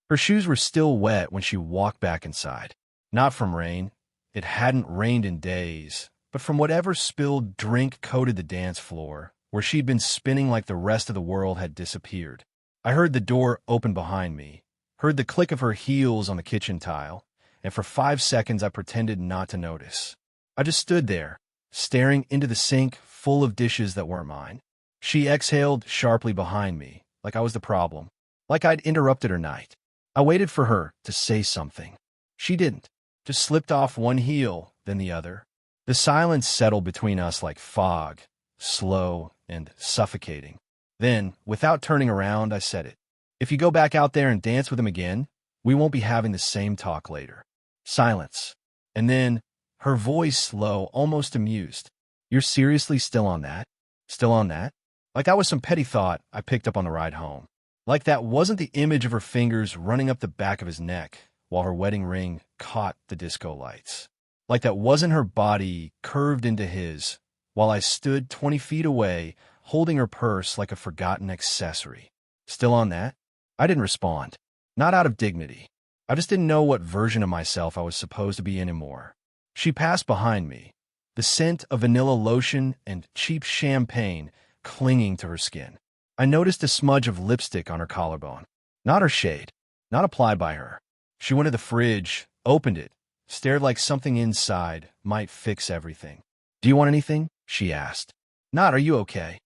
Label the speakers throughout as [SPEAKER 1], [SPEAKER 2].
[SPEAKER 1] Her shoes were still wet when she walked back inside. Not from rain. It hadn't rained in days, but from whatever spilled drink coated the dance floor, where she'd been spinning like the rest of the world had disappeared. I heard the door open behind me, heard the click of her heels on the kitchen tile, and for 5 seconds I pretended not to notice. I just stood there, staring into the sink full of dishes that weren't mine. She exhaled sharply behind me, like I was the problem, like I'd interrupted her night. I waited for her to say something. She didn't, just slipped off one heel, then the other. The silence settled between us like fog, slow and suffocating. Then, without turning around, I said it. If you go back out there and dance with him again, we won't be having the same talk later. Silence. And then, her voice low, almost amused. You're seriously still on that? Still on that? Like that was some petty thought I picked up on the ride home. Like that wasn't the image of her fingers running up the back of his neck while her wedding ring caught the disco lights. Like that wasn't her body curved into his while I stood 20 feet away, holding her purse like a forgotten accessory. Still on that? I didn't respond. Not out of dignity. I just didn't know what version of myself I was supposed to be anymore. She passed behind me, the scent of vanilla lotion and cheap champagne clinging to her skin. I noticed a smudge of lipstick on her collarbone. Not her shade, not applied by her. She went to the fridge, opened it, stared like something inside might fix everything. Do you want anything? She asked. Not, are you okay?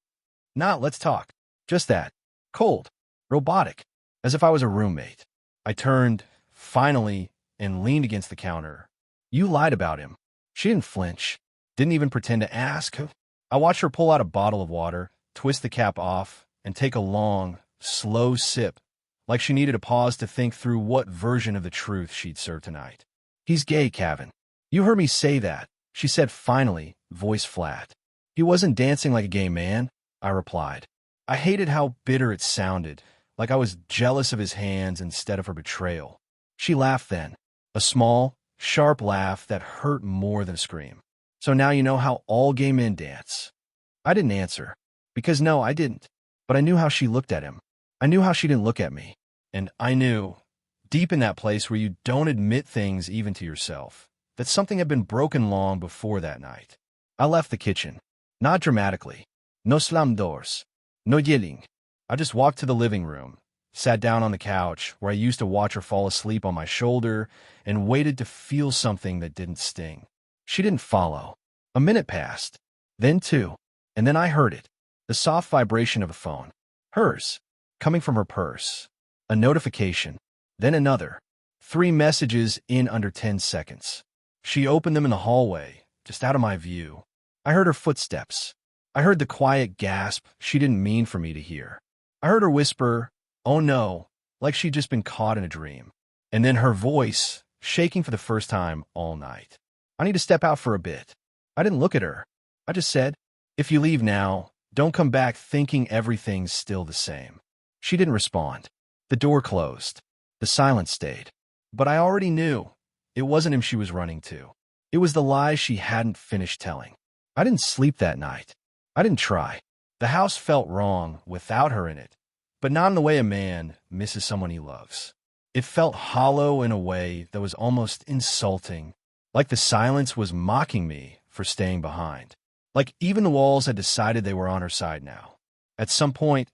[SPEAKER 1] Not, let's talk. Just that. Cold. Robotic. As if I was a roommate. I turned, finally, and leaned against the counter. You lied about him. She didn't flinch. Didn't even pretend to ask. I watched her pull out a bottle of water, twist the cap off, and take a long, slow sip, like she needed a pause to think through what version of the truth she'd serve tonight. He's gay, Kevin. You heard me say that, she said finally, voice flat. He wasn't dancing like a gay man, I replied. I hated how bitter it sounded, like I was jealous of his hands instead of her betrayal. She laughed then, a small, sharp laugh that hurt more than a scream. So now you know how all gay men dance. I didn't answer, because no, I didn't. But I knew how she looked at him. I knew how she didn't look at me. And I knew, deep in that place where you don't admit things even to yourself, that something had been broken long before that night. I left the kitchen. Not dramatically. No slam doors. No yelling. I just walked to the living room, sat down on the couch where I used to watch her fall asleep on my shoulder, and waited to feel something that didn't sting. She didn't follow. A minute passed. Then 2. And then I heard it. The soft vibration of a phone. Hers. Coming from her purse. A notification. Then another. 3 messages in under 10 seconds. She opened them in the hallway, just out of my view. I heard her footsteps. I heard the quiet gasp she didn't mean for me to hear. I heard her whisper, "Oh no," like she'd just been caught in a dream. And then her voice, shaking for the first time all night. I need to step out for a bit. I didn't look at her. I just said, if you leave now, don't come back thinking everything's still the same. She didn't respond. The door closed. The silence stayed. But I already knew. It wasn't him she was running to. It was the lies she hadn't finished telling. I didn't sleep that night. I didn't try. The house felt wrong without her in it, but not in the way a man misses someone he loves. It felt hollow in a way that was almost insulting, like the silence was mocking me for staying behind. Like even the walls had decided they were on her side now. At some point,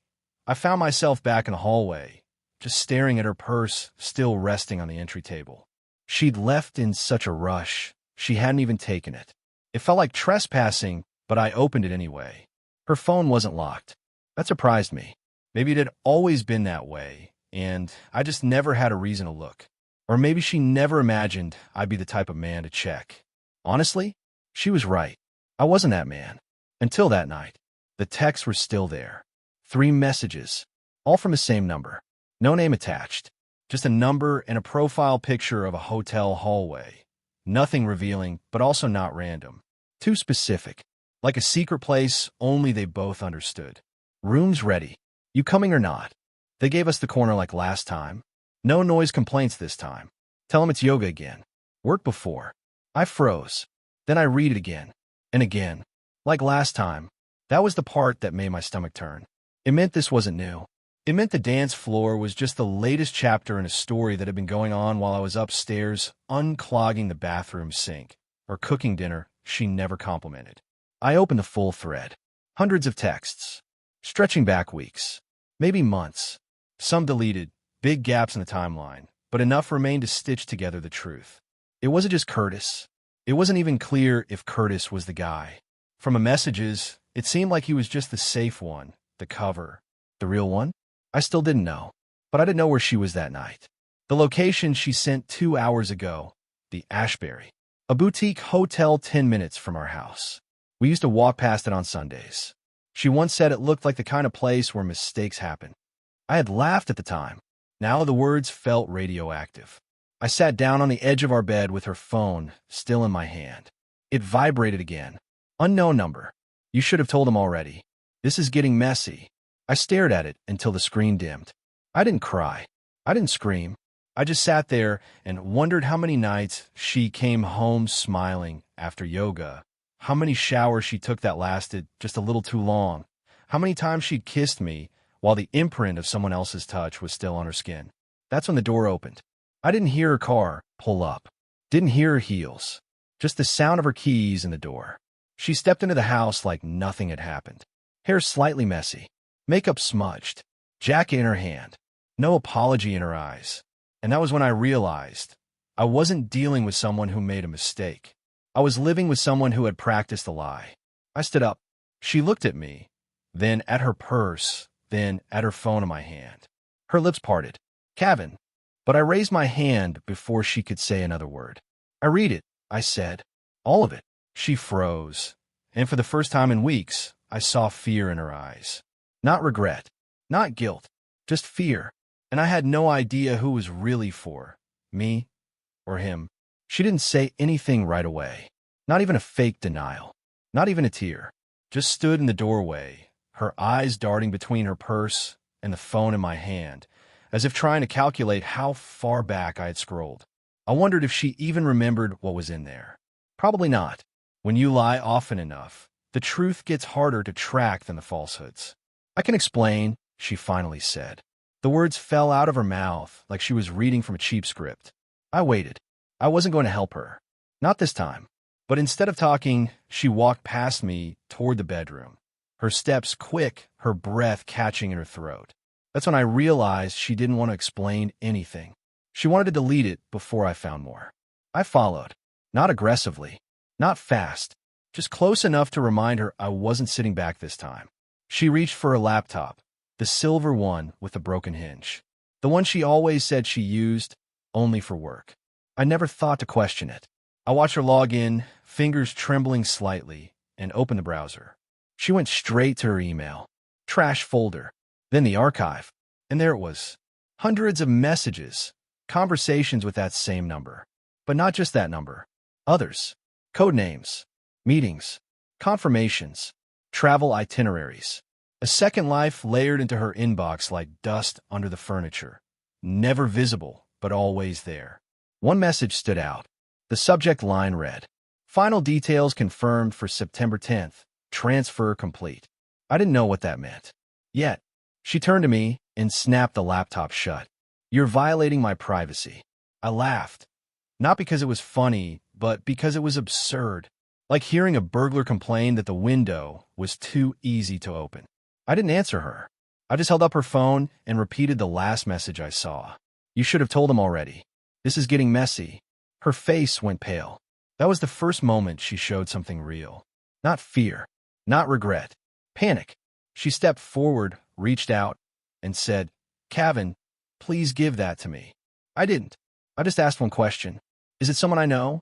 [SPEAKER 1] I found myself back in the hallway, just staring at her purse still resting on the entry table. She'd left in such a rush, she hadn't even taken it. It felt like trespassing, but I opened it anyway. Her phone wasn't locked. That surprised me. Maybe it had always been that way, and I just never had a reason to look. Or maybe she never imagined I'd be the type of man to check. Honestly, she was right. I wasn't that man. Until that night. The texts were still there. 3 messages, all from the same number. No name attached. Just a number and a profile picture of a hotel hallway. Nothing revealing, but also not random. Too specific. Like a secret place only they both understood. Room's ready. You coming or not? They gave us the corner like last time. No noise complaints this time. Tell them it's yoga again. Worked before. I froze. Then I read it again. And again. Like last time. That was the part that made my stomach turn. It meant this wasn't new. It meant the dance floor was just the latest chapter in a story that had been going on while I was upstairs unclogging the bathroom sink or cooking dinner she never complimented. I opened the full thread. Hundreds of texts, stretching back weeks, maybe months. Some deleted, big gaps in the timeline, but enough remained to stitch together the truth. It wasn't just Curtis. It wasn't even clear if Curtis was the guy. From the messages, it seemed like he was just the safe one, the cover. The real one? I still didn't know, but I didn't know where she was that night. The location she sent 2 hours ago, the Ashbury, a boutique hotel 10 minutes from our house. We used to walk past it on Sundays. She once said it looked like the kind of place where mistakes happen. I had laughed at the time. Now the words felt radioactive. I sat down on the edge of our bed with her phone still in my hand. It vibrated again. Unknown number. You should have told him already. This is getting messy. I stared at it until the screen dimmed. I didn't cry. I didn't scream. I just sat there and wondered how many nights she came home smiling after yoga, how many showers she took that lasted just a little too long, how many times she'd kissed me while the imprint of someone else's touch was still on her skin. That's when the door opened. I didn't hear her car pull up. Didn't hear her heels. Just the sound of her keys in the door. She stepped into the house like nothing had happened. Hair slightly messy. Makeup smudged. Jacket in her hand. No apology in her eyes. And that was when I realized I wasn't dealing with someone who made a mistake. I was living with someone who had practiced a lie. I stood up. She looked at me, then at her purse, then at her phone in my hand. Her lips parted. Kevin. But I raised my hand before she could say another word. I read it, I said. All of it. She froze. And for the first time in weeks, I saw fear in her eyes. Not regret. Not guilt. Just fear. And I had no idea who was really for. Me or him. She didn't say anything right away. Not even a fake denial. Not even a tear. Just stood in the doorway, her eyes darting between her purse and the phone in my hand, as if trying to calculate how far back I had scrolled. I wondered if she even remembered what was in there. Probably not. When you lie often enough, the truth gets harder to track than the falsehoods. I can explain, she finally said. The words fell out of her mouth like she was reading from a cheap script. I waited. I wasn't going to help her. Not this time. But instead of talking, she walked past me toward the bedroom. Her steps quick, her breath catching in her throat. That's when I realized she didn't want to explain anything. She wanted to delete it before I found more. I followed. Not aggressively. Not fast. Just close enough to remind her I wasn't sitting back this time. She reached for her laptop. The silver one with the broken hinge. The one she always said she used only for work. I never thought to question it. I watched her log in, fingers trembling slightly, and open the browser. She went straight to her email. Trash folder. Then the archive. And there it was. Hundreds of messages. Conversations with that same number. But not just that number. Others. Code names. Meetings. Confirmations. Travel itineraries. A second life layered into her inbox like dust under the furniture. Never visible, but always there. One message stood out. The subject line read, "Final details confirmed for September 10th. Transfer complete." I didn't know what that meant. Yet, she turned to me and snapped the laptop shut. "You're violating my privacy." I laughed. Not because it was funny, but because it was absurd. Like hearing a burglar complain that the window was too easy to open. I didn't answer her. I just held up her phone and repeated the last message I saw. "You should have told him already. This is getting messy." Her face went pale. That was the first moment she showed something real. Not fear. Not regret. Panic. She stepped forward, reached out, and said, "Kevin, please give that to me." I didn't. I just asked one question. "Is it someone I know?"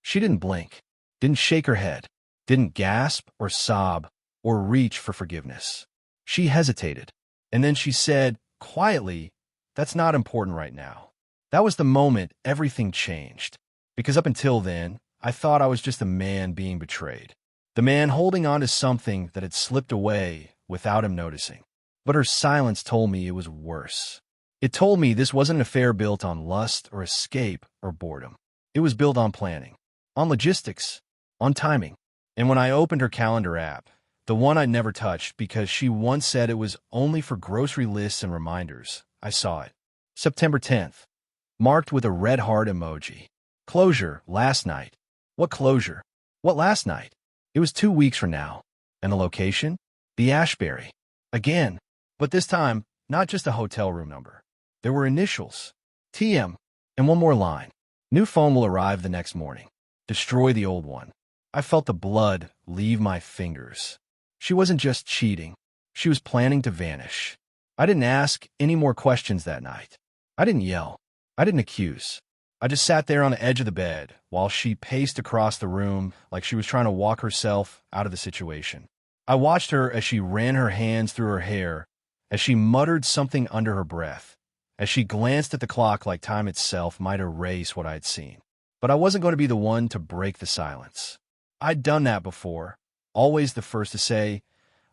[SPEAKER 1] She didn't blink. Didn't shake her head. Didn't gasp or sob or reach for forgiveness. She hesitated. And then she said, quietly, "That's not important right now." That was the moment everything changed. Because up until then, I thought I was just a man being betrayed. The man holding on to something that had slipped away without him noticing. But her silence told me it was worse. It told me this wasn't an affair built on lust or escape or boredom. It was built on planning, on logistics, on timing. And when I opened her calendar app, The one I'd never touched because she once said it was only for grocery lists and reminders. I saw it. September 10th. Marked with a red heart emoji. Closure, last night. What closure? What last night? It was 2 weeks from now. And the location? The Ashbury. Again. But this time, not just a hotel room number. There were initials. TM. And one more line. New phone will arrive the next morning. Destroy the old one. I felt the blood leave my fingers. She wasn't just cheating. She was planning to vanish. I didn't ask any more questions that night. I didn't yell. I didn't accuse. I just sat there on the edge of the bed while she paced across the room like she was trying to walk herself out of the situation. I watched her as she ran her hands through her hair, as she muttered something under her breath, as she glanced at the clock like time itself might erase what I had seen. But I wasn't going to be the one to break the silence. I'd done that before, always the first to say,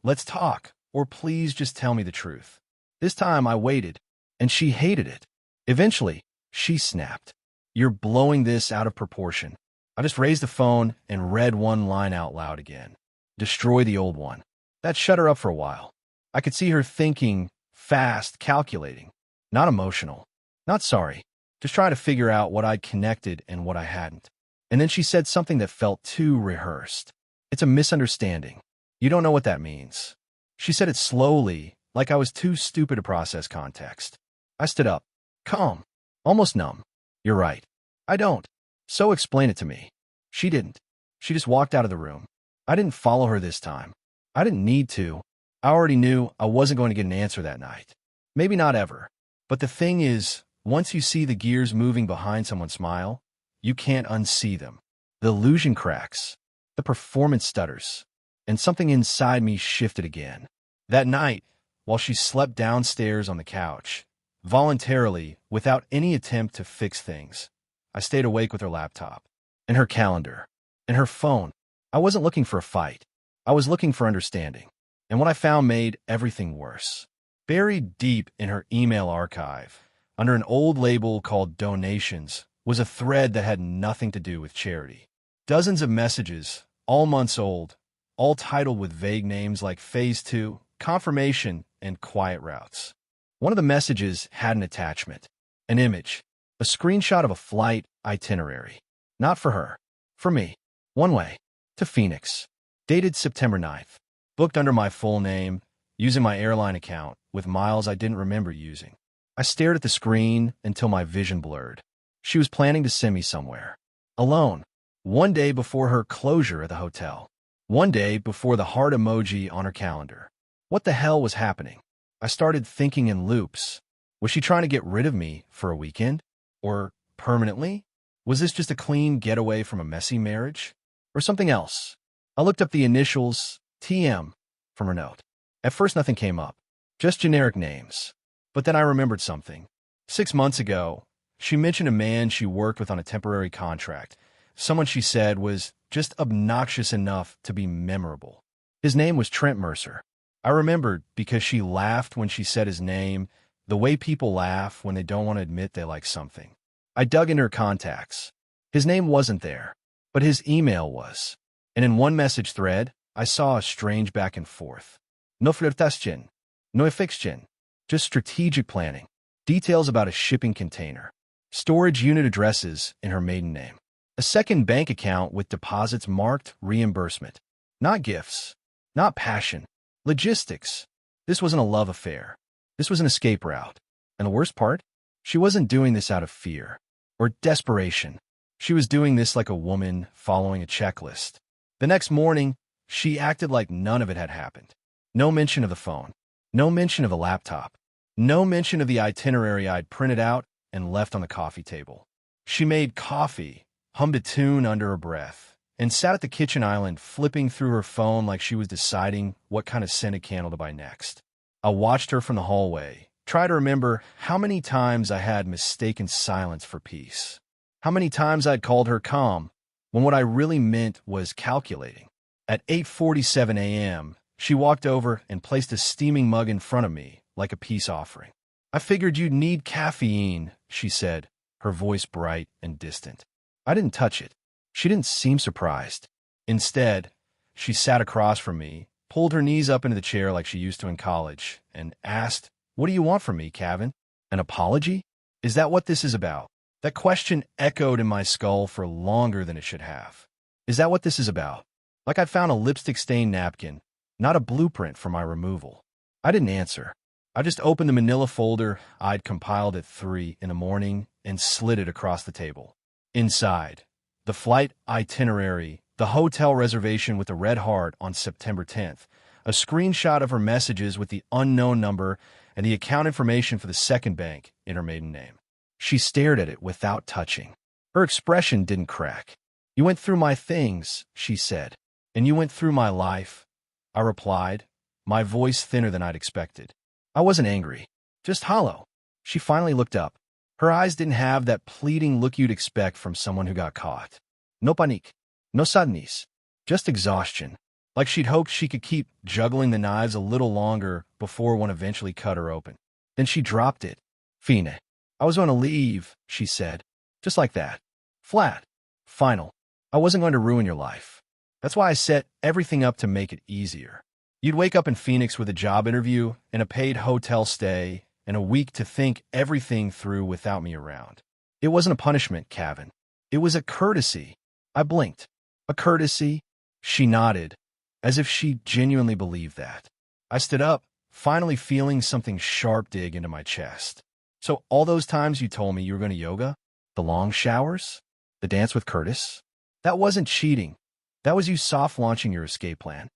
[SPEAKER 1] let's talk, or please just tell me the truth. This time I waited, and she hated it. Eventually, she snapped. You're blowing this out of proportion. I just raised the phone and read one line out loud again. Destroy the old one. That shut her up for a while. I could see her thinking, fast, calculating. Not emotional. Not sorry. Just trying to figure out what I'd connected and what I hadn't. And then she said something that felt too rehearsed. It's a misunderstanding. You don't know what that means. She said it slowly, like I was too stupid to process context. I stood up. Calm. Almost numb. You're right. I don't. So explain it to me. She didn't. She just walked out of the room. I didn't follow her this time. I didn't need to. I already knew I wasn't going to get an answer that night. Maybe not ever. But the thing is, once you see the gears moving behind someone's smile, you can't unsee them. The illusion cracks. The performance stutters. And something inside me shifted again. That night, while she slept downstairs on the couch, voluntarily, without any attempt to fix things, I stayed awake with her laptop, and her calendar, and her phone. I wasn't looking for a fight. I was looking for understanding. And what I found made everything worse. Buried deep in her email archive, under an old label called Donations, was a thread that had nothing to do with charity. Dozens of messages, all months old, all titled with vague names like Phase 2, Confirmation, and Quiet Routes. One of the messages had an attachment, an image, a screenshot of a flight itinerary. Not for her, for me. One way, to Phoenix. Dated September 9th. Booked under my full name, using my airline account, with miles I didn't remember using. I stared at the screen until my vision blurred. She was planning to send me somewhere. Alone. One day before her closure at the hotel. One day before the heart emoji on her calendar. What the hell was happening? I started thinking in loops. Was she trying to get rid of me for a weekend? Or permanently? Was this just a clean getaway from a messy marriage? Or something else? I looked up the initials, TM, from her note. At first nothing came up. Just generic names. But then I remembered something. 6 months ago, she mentioned a man she worked with on a temporary contract. Someone she said was just obnoxious enough to be memorable. His name was Trent Mercer. I remembered because she laughed when she said his name, the way people laugh when they don't want to admit they like something. I dug into her contacts. His name wasn't there, but his email was. And in one message thread, I saw a strange back and forth. No flirtation, no affection, just strategic planning. Details about a shipping container. Storage unit addresses in her maiden name. A second bank account with deposits marked reimbursement. Not gifts. Not passion. Logistics. This wasn't a love affair. This was an escape route. And the worst part? She wasn't doing this out of fear or desperation. She was doing this like a woman following a checklist. The next morning, she acted like none of it had happened. No mention of the phone. No mention of a laptop. No mention of the itinerary I'd printed out and left on the coffee table. She made coffee, hummed a tune under her breath, and sat at the kitchen island flipping through her phone like she was deciding what kind of scented candle to buy next. I watched her from the hallway, try to remember how many times I had mistaken silence for peace. How many times I'd called her calm, when what I really meant was calculating. At 8:47 a.m., she walked over and placed a steaming mug in front of me, like a peace offering. I figured you'd need caffeine, she said, her voice bright and distant. I didn't touch it. She didn't seem surprised. Instead, she sat across from me, pulled her knees up into the chair like she used to in college, and asked, "What do you want from me, Kevin? An apology? Is that what this is about?" That question echoed in my skull for longer than it should have. Is that what this is about? Like I'd found a lipstick-stained napkin, not a blueprint for my removal. I didn't answer. I just opened the manila folder I'd compiled at 3 in the morning and slid it across the table. Inside, the flight itinerary, the hotel reservation with the red heart on September 10th, a screenshot of her messages with the unknown number, and the account information for the second bank in her maiden name. She stared at it without touching. Her expression didn't crack. "You went through my things," she said. "And you went through my life," I replied, my voice thinner than I'd expected. I wasn't angry, just hollow. She finally looked up. Her eyes didn't have that pleading look you'd expect from someone who got caught. No panique, no sadness, just exhaustion, like she'd hoped she could keep juggling the knives a little longer before one eventually cut her open. Then she dropped it. "Fine. I was going to leave," she said. Just like that. Flat. Final. I wasn't going to ruin your life. That's why I set everything up to make it easier. You'd wake up in Phoenix with a job interview and a paid hotel stay and a week to think everything through without me around. It wasn't a punishment, Kevin. It was a courtesy. I blinked. A courtesy? She nodded, as if she genuinely believed that. I stood up, finally feeling something sharp dig into my chest. "So all those times you told me you were going to yoga? The long showers? The dance with Curtis? That wasn't cheating. That was you soft-launching your escape plan."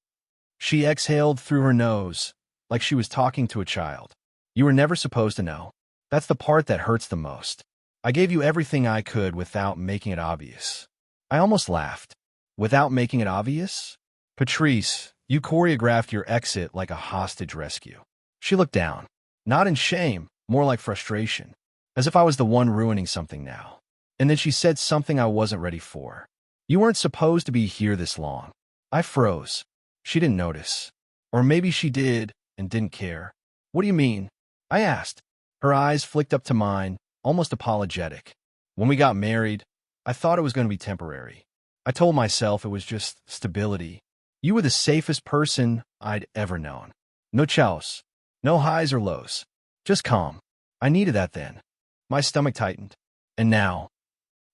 [SPEAKER 1] She exhaled through her nose, like she was talking to a child. "You were never supposed to know. That's the part that hurts the most. I gave you everything I could without making it obvious." I almost laughed. "Without making it obvious?" "Patrice, you choreographed your exit like a hostage rescue." She looked down, not in shame, more like frustration, as if I was the one ruining something now. And then she said something I wasn't ready for. "You weren't supposed to be here this long." I froze. She didn't notice. Or maybe she did and didn't care. "What do you mean?" I asked. Her eyes flicked up to mine, almost apologetic. "When we got married, I thought it was going to be temporary. I told myself it was just stability. You were the safest person I'd ever known. No chows, no highs or lows. Just calm. I needed that then." My stomach tightened. "And now?"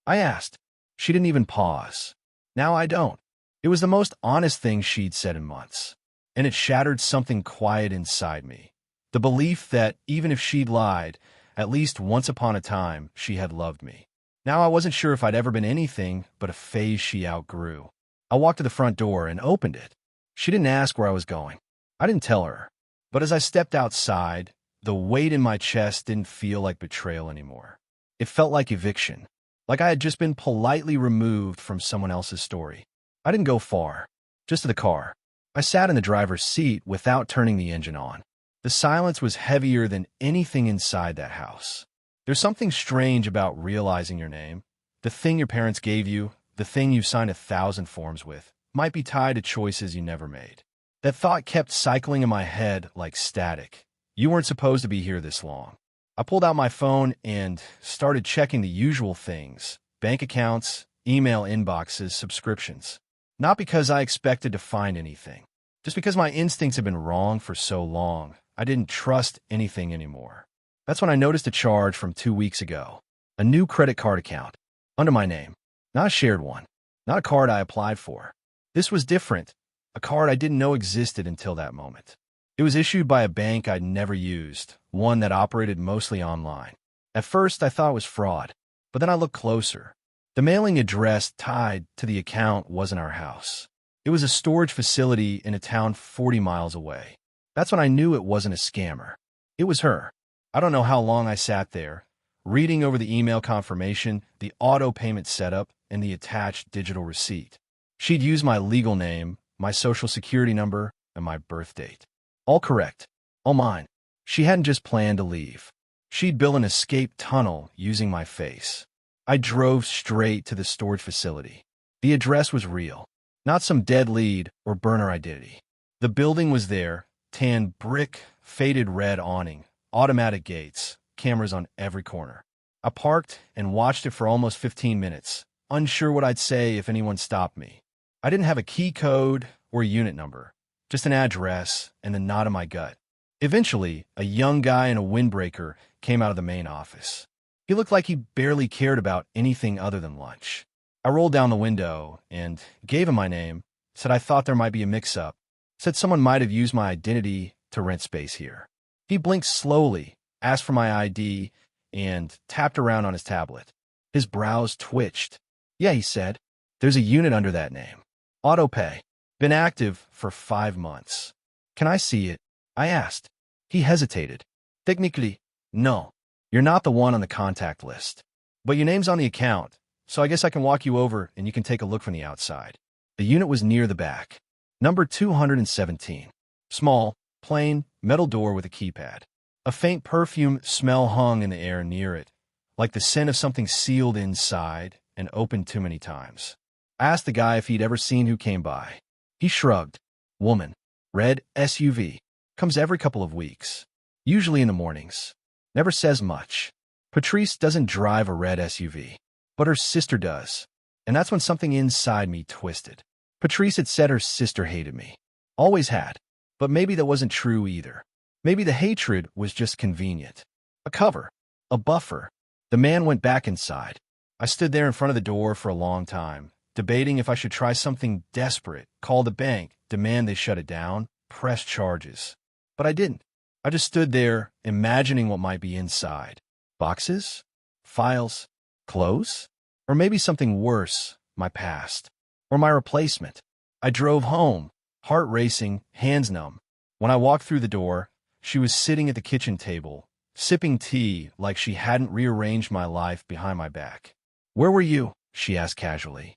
[SPEAKER 1] I asked. She didn't even pause. "Now I don't." It was the most honest thing she'd said in months, and it shattered something quiet inside me. The belief that even if she'd lied, at least once upon a time, she had loved me. Now I wasn't sure if I'd ever been anything but a phase she outgrew. I walked to the front door and opened it. She didn't ask where I was going. I didn't tell her. But as I stepped outside, the weight in my chest didn't feel like betrayal anymore. It felt like eviction, like I had just been politely removed from someone else's story. I didn't go far, just to the car. I sat in the driver's seat without turning the engine on. The silence was heavier than anything inside that house. There's something strange about realizing your name. The thing your parents gave you, the thing you signed 1,000 forms with, might be tied to choices you never made. That thought kept cycling in my head like static. You weren't supposed to be here this long. I pulled out my phone and started checking the usual things: bank accounts, email inboxes, subscriptions. Not because I expected to find anything. Just because my instincts had been wrong for so long, I didn't trust anything anymore. That's when I noticed a charge from 2 weeks ago. A new credit card account, under my name. Not a shared one. Not a card I applied for. This was different. A card I didn't know existed until that moment. It was issued by a bank I'd never used, one that operated mostly online. At first, I thought it was fraud, but then I looked closer. The mailing address tied to the account wasn't our house. It was a storage facility in a town 40 miles away. That's when I knew it wasn't a scammer. It was her. I don't know how long I sat there, reading over the email confirmation, the auto payment setup, and the attached digital receipt. She'd used my legal name, my social security number, and my birth date. All correct. All mine. She hadn't just planned to leave. She'd built an escape tunnel using my face. I drove straight to the storage facility. The address was real, not some dead lead or burner identity. The building was there, tan brick, faded red awning, automatic gates, cameras on every corner. I parked and watched it for almost 15 minutes, unsure what I'd say if anyone stopped me. I didn't have a key code or a unit number, just an address and the knot in my gut. Eventually, a young guy in a windbreaker came out of the main office. He looked like he barely cared about anything other than lunch. I rolled down the window and gave him my name, said I thought there might be a mix-up, said someone might have used my identity to rent space here. He blinked slowly, asked for my ID, and tapped around on his tablet. His brows twitched. Yeah, he said, there's a unit under that name. Autopay. Been active for 5 months. Can I see it? I asked. He hesitated. Technically, no. You're not the one on the contact list. But your name's on the account, so I guess I can walk you over and you can take a look from the outside. The unit was near the back. Number 217. Small, plain, metal door with a keypad. A faint perfume smell hung in the air near it, like the scent of something sealed inside and opened too many times. I asked the guy if he'd ever seen who came by. He shrugged. Woman. Red SUV. Comes every couple of weeks. Usually in the mornings. Never says much. Patrice doesn't drive a red SUV, but her sister does. And that's when something inside me twisted. Patrice had said her sister hated me. Always had. But maybe that wasn't true either. Maybe the hatred was just convenient. A cover. A buffer. The man went back inside. I stood there in front of the door for a long time, debating if I should try something desperate, call the bank, demand they shut it down, press charges. But I didn't. I just stood there, imagining what might be inside. Boxes? Files? Clothes? Or maybe something worse, my past. Or my replacement. I drove home, heart racing, hands numb. When I walked through the door, she was sitting at the kitchen table, sipping tea like she hadn't rearranged my life behind my back. Where were you? She asked casually.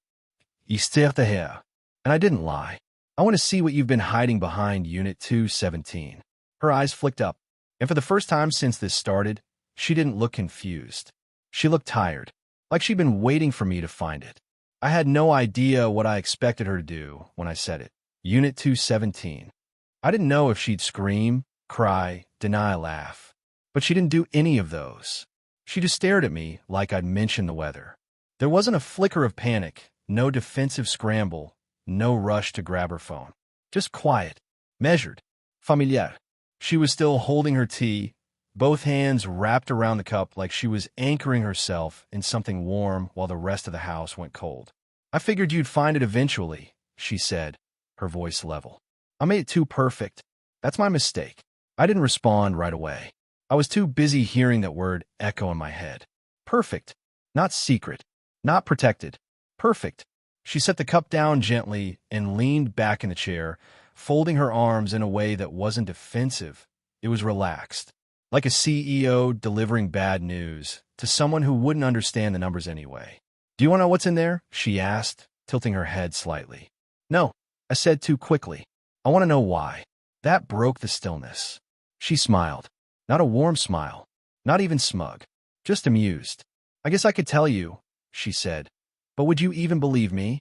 [SPEAKER 1] Esther de here. And I didn't lie. I want to see what you've been hiding behind Unit 217. Her eyes flicked up, and for the first time since this started, she didn't look confused. She looked tired, like she'd been waiting for me to find it. I had no idea what I expected her to do when I said it. Unit 217. I didn't know if she'd scream, cry, deny, laugh. But she didn't do any of those. She just stared at me like I'd mentioned the weather. There wasn't a flicker of panic, no defensive scramble, no rush to grab her phone. Just quiet, measured, familiar. She was still holding her tea, both hands wrapped around the cup like she was anchoring herself in something warm while the rest of the house went cold. I figured you'd find it eventually, she said, her voice level. I made it too perfect. That's my mistake. I didn't respond right away. I was too busy hearing that word echo in my head. Perfect. Not secret. Not protected. Perfect. She set the cup down gently and leaned back in the chair, folding her arms in a way that wasn't defensive. It was relaxed, like a CEO delivering bad news to someone who wouldn't understand the numbers anyway. Do you want to know what's in there? She asked, tilting her head slightly. No, I said too quickly. I want to know why. That broke the stillness. She smiled. Not a warm smile. Not even smug. Just amused. I guess I could tell you, she said. But would you even believe me?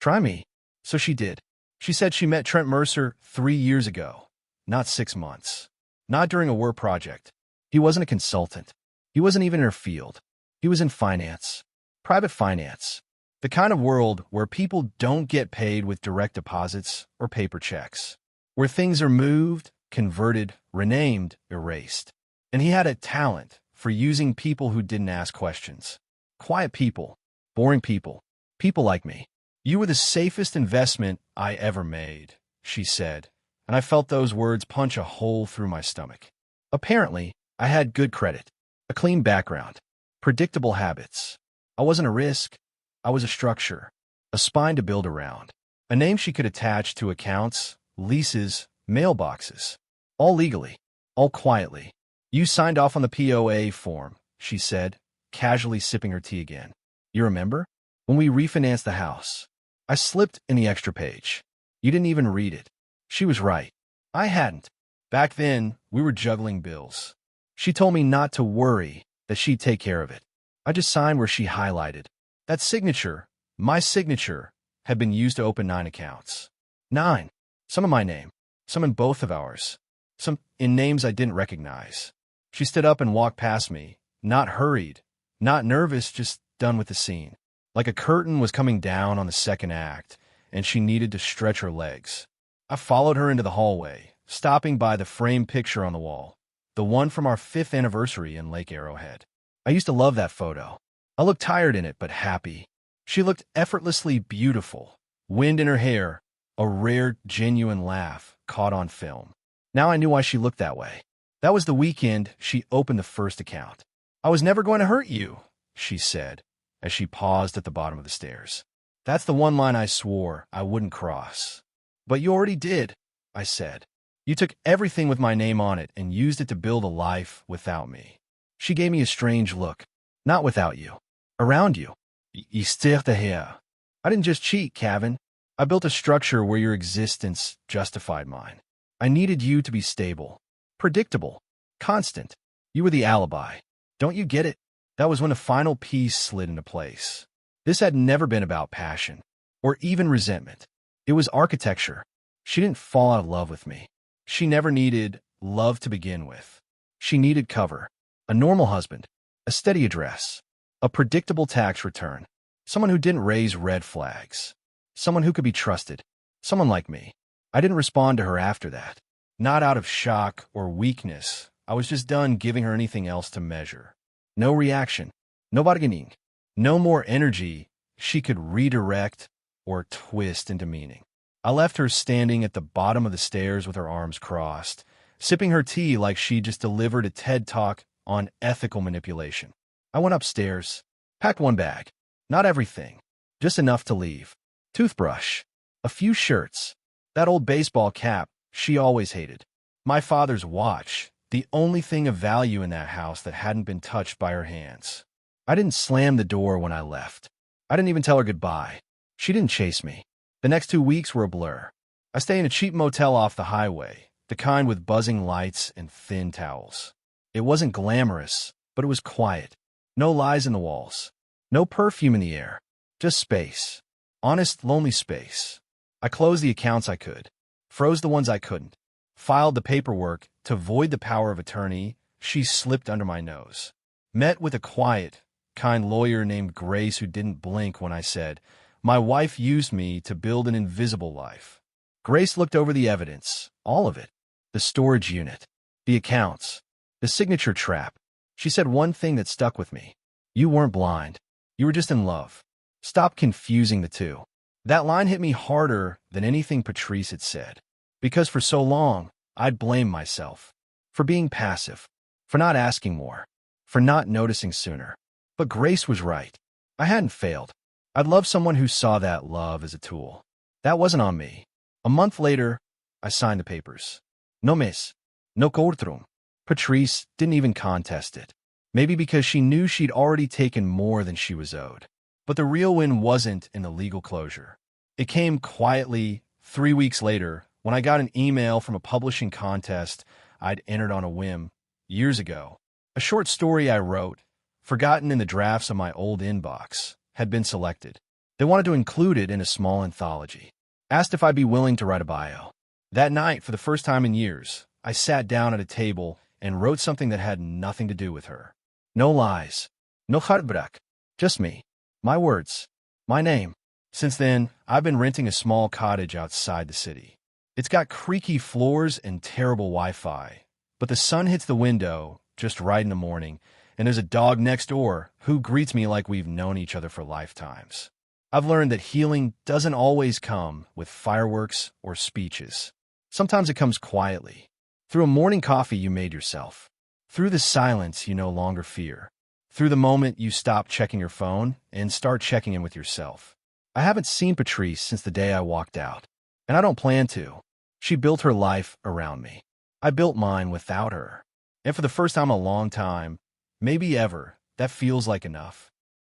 [SPEAKER 1] Try me. So she did. She said she met Trent Mercer 3 years ago. Not 6 months. Not during a work project. He wasn't a consultant. He wasn't even in her field. He was in finance. Private finance. The kind of world where people don't get paid with direct deposits or paper checks. Where things are moved, converted, renamed, erased. And he had a talent for using people who didn't ask questions. Quiet people. Boring people. People like me. You were the safest investment I ever made, she said, and I felt those words punch a hole through my stomach. Apparently, I had good credit, a clean background, predictable habits. I wasn't a risk. I was a structure, a spine to build around, a name she could attach to accounts, leases, mailboxes, all legally, all quietly. You signed off on the POA form, she said, casually sipping her tea again. You remember? When we refinanced the house. I slipped in the extra page. You didn't even read it. She was right. I hadn't. Back then, we were juggling bills. She told me not to worry, that she'd take care of it. I just signed where she highlighted. That signature, my signature, had been used to open 9 accounts. 9. Some in my name. Some in both of ours. Some in names I didn't recognize. She stood up and walked past me, not hurried, not nervous, just done with the scene. Like a curtain was coming down on the second act, and she needed to stretch her legs. I followed her into the hallway, stopping by the framed picture on the wall, the one from our 5th anniversary in Lake Arrowhead. I used to love that photo. I looked tired in it, but happy. She looked effortlessly beautiful, wind in her hair, a rare, genuine laugh caught on film. Now I knew why she looked that way. That was the weekend she opened the first account. "I was never going to hurt you," she said, as she paused at the bottom of the stairs. "That's the one line I swore I wouldn't cross." "But you already did," I said. "You took everything with my name on it and used it to build a life without me." She gave me a strange look. "Not without you. Around you. You still here." "I didn't just cheat, Kevin. I built a structure where your existence justified mine. I needed you to be stable, predictable, constant. You were the alibi. Don't you get it?" That was when the final piece slid into place. This had never been about passion, or even resentment. It was architecture. She didn't fall out of love with me. She never needed love to begin with. She needed cover. A normal husband, a steady address, a predictable tax return, someone who didn't raise red flags, someone who could be trusted, someone like me. I didn't respond to her after that. Not out of shock or weakness. I was just done giving her anything else to measure. No reaction, no bargaining, no more energy she could redirect or twist into meaning. I left her standing at the bottom of the stairs with her arms crossed, sipping her tea like she just delivered a TED Talk on ethical manipulation. I went upstairs, packed one bag. Not everything, just enough to leave. Toothbrush, a few shirts, that old baseball cap she always hated, my father's watch, the only thing of value in that house that hadn't been touched by her hands. I didn't slam the door when I left. I didn't even tell her goodbye. She didn't chase me. The next 2 weeks were a blur. I stayed in a cheap motel off the highway, the kind with buzzing lights and thin towels. It wasn't glamorous, but it was quiet. No lies in the walls. No perfume in the air. Just space. Honest, lonely space. I closed the accounts I could, froze the ones I couldn't, filed the paperwork to void the power of attorney she slipped under my nose. Met with a quiet, kind lawyer named Grace who didn't blink when I said, "My wife used me to build an invisible life." Grace looked over the evidence, all of it. The storage unit, the accounts, the signature trap. She said one thing that stuck with me. "You weren't blind. You were just in love. Stop confusing the two." That line hit me harder than anything Patrice had said. Because for so long, I'd blamed myself. For being passive. For not asking more. For not noticing sooner. But Grace was right. I hadn't failed. I'd love someone who saw that love as a tool. That wasn't on me. A month later, I signed the papers. No mes. No courtroom. Patrice didn't even contest it. Maybe because she knew she'd already taken more than she was owed. But the real win wasn't in the legal closure. It came quietly 3 weeks later when I got an email from a publishing contest I'd entered on a whim years ago. A short story I wrote, forgotten in the drafts of my old inbox, had been selected. They wanted to include it in a small anthology. Asked if I'd be willing to write a bio. That night, for the first time in years, I sat down at a table and wrote something that had nothing to do with her. No lies. No heartbreak. Just me. My words. My name. Since then, I've been renting a small cottage outside the city. It's got creaky floors and terrible Wi-Fi, but the sun hits the window just right in the morning, and there's a dog next door who greets me like we've known each other for lifetimes. I've learned that healing doesn't always come with fireworks or speeches. Sometimes it comes quietly, through a morning coffee you made yourself, through the silence you no longer fear, through the moment you stop checking your phone and start checking in with yourself. I haven't seen Patrice since the day I walked out, and I don't plan to. She built her life around me. I built mine without her. And for the first time in a long time, maybe ever, that feels like enough.